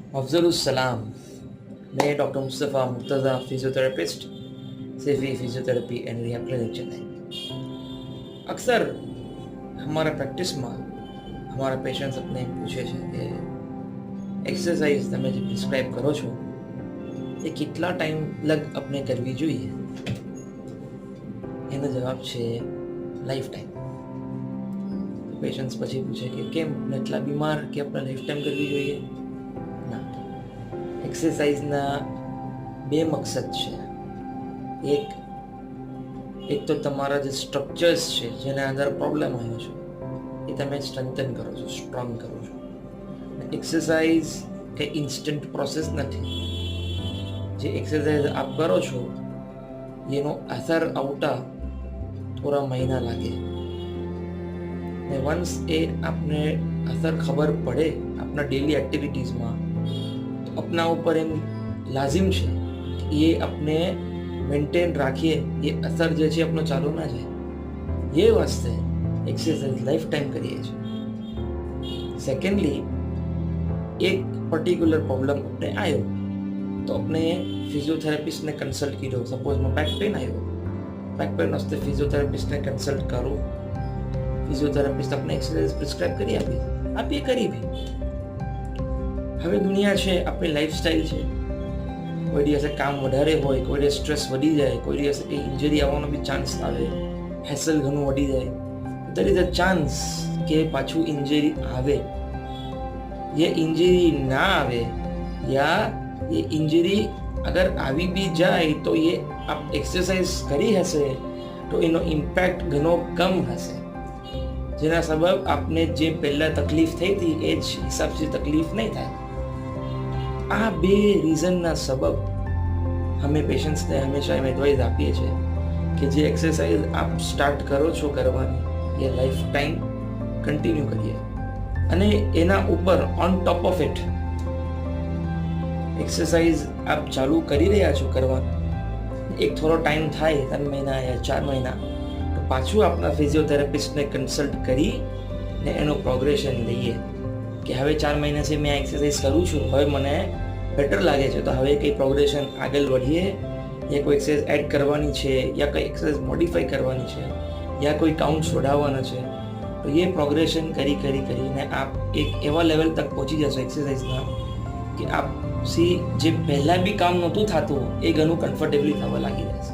अफजलुस्सलाम। मैं doctor Mustafa Murtaza physiotherapist, Saifee physiotherapy and rehab clinic Chennai. अक्सर हमारा प्रैक्टिसમાં हमारा પેશન્ટ્સ अपने પૂછે છે કે એક્સરસાઇઝ તમે જે પ્રિસ્ક્રાઇબ કરો છો એ કેટલા ટાઈમ લગ આપણે કરવી જોઈએ? એનો જવાબ છે લાઈફ ટાઈમ. પેશન્ટ્સ પછી પૂછે કે કેમ એટલા બીમાર કે આપણે લાઈફ ટાઈમ કરવી જોઈએ? ના, એક્સરસાઇઝના બે મકસદ છે. એક તો તમારા જે સ્ટ્રક્ચર્સ છે જેના અંદર પ્રોબ્લેમ આવ્યો છે એ તમે સ્ટ્રેન્થન કરો છો, સ્ટ્રોંગ કરો છો. એક્સરસાઇઝ કે ઇન્સ્ટન્ટ પ્રોસેસ નથી. જે એક્સરસાઇઝ આપ કરો છો એનો અસર આવતા થોડા મહિના લાગે ને વન્સ એ આપને અસર ખબર પડે આપના ડેલી એક્ટિવિટીઝમાં તો આપના ઉપર એમ લાઝિમ છે કે એ આપણે મેન્ટેન રાખીએ, એ અસર જે છે આપણો ચાલુ ના જાય. એ વાસ્તે એક્સરસાઇઝ લાઈફ ટાઈમ કરીએ છીએ. સેકન્ડલી, એક પર્ટિક્યુલર પ્રોબ્લેમ આપણે આવ્યો તો આપણે ફિઝિયોથેરાપિસ્ટને કન્સલ્ટ કર્યો. સપોઝમાં બેક પેન આવ્યો, બેક પેન વાસ્તે ફિઝિયોથેરાપિસ્ટને કન્સલ્ટ કરો. ફિઝિયોથેરાપિસ્ટ આપણે એક્સરસાઇઝ પ્રિસ્ક્રાઇબ કરી આપીએ કરી બી. હવે દુનિયા છે, આપણી લાઈફસ્ટાઈલ છે. કોઈ દિવસે કામ વધારે હોય, કોઈ દિવસ સ્ટ્રેસ વધી જાય, કોઈ દિવસે કંઈ ઇન્જરી આવવાનો બી ચાન્સ આવે, હેસલ ઘણું વધી જાય. દેર ઇઝ અ ચાન્સ કે પાછું ઇન્જરી આવે. ये इंजरी ना आवे या ये इंजरी अगर આવી બી જાય તો એ આપ એક્સરસાઇઝ કરી હશે તો એનો ઇમ્પેક્ટ ઘણો કમ હશે, જેના સબબ આપને જે પહેલાં તકલીફ થઈ હતી એ જ હિસાબથી તકલીફ નહીં થાય. આ બે રીઝનના સબબ અમે પેશન્ટ્સને હંમેશા એમ એડવાઇઝ આપીએ છીએ કે જે એક્સરસાઇઝ આપ સ્ટાર્ટ કરો છો કરવાની એ લાઈફ ટાઈમ કન્ટિન્યુ કરીએ. અને એના ઉપર on top of it exercise આપ ચાલુ કરી રહ્યા છો કરવાનું, એક થોડો ટાઈમ થાય 3 મહિના યા 4 મહિના તો પાછું આપણા ફિઝિયોથેરાપિસ્ટને કન્સલ્ટ કરી ને એનું પ્રોગ્રેશન લઈએ કે હવે 4 મહિનાથી મેં એક્સરસાઇઝ કરું છું, હવે મને બેટર લાગે છે, તો હવે કંઈ પ્રોગ્રેશન આગળ વધીએ યા કોઈ એક્સરસાઇઝ એડ કરવાની છે યા કંઈ એક્સરસાઇઝ મોડિફાઈ કરવાની છે યા કોઈ કાઉન્ટ્સ વધારવાના છે. તો એ પ્રોગ્રેશન કરીને આપ એક એવા લેવલ તક પહોંચી જશો એક્સરસાઇઝના કે આપ જે પહેલાં બી કામ નહોતું થતું એ ઘણું કમ્ફર્ટેબલી થવા લાગી જશે.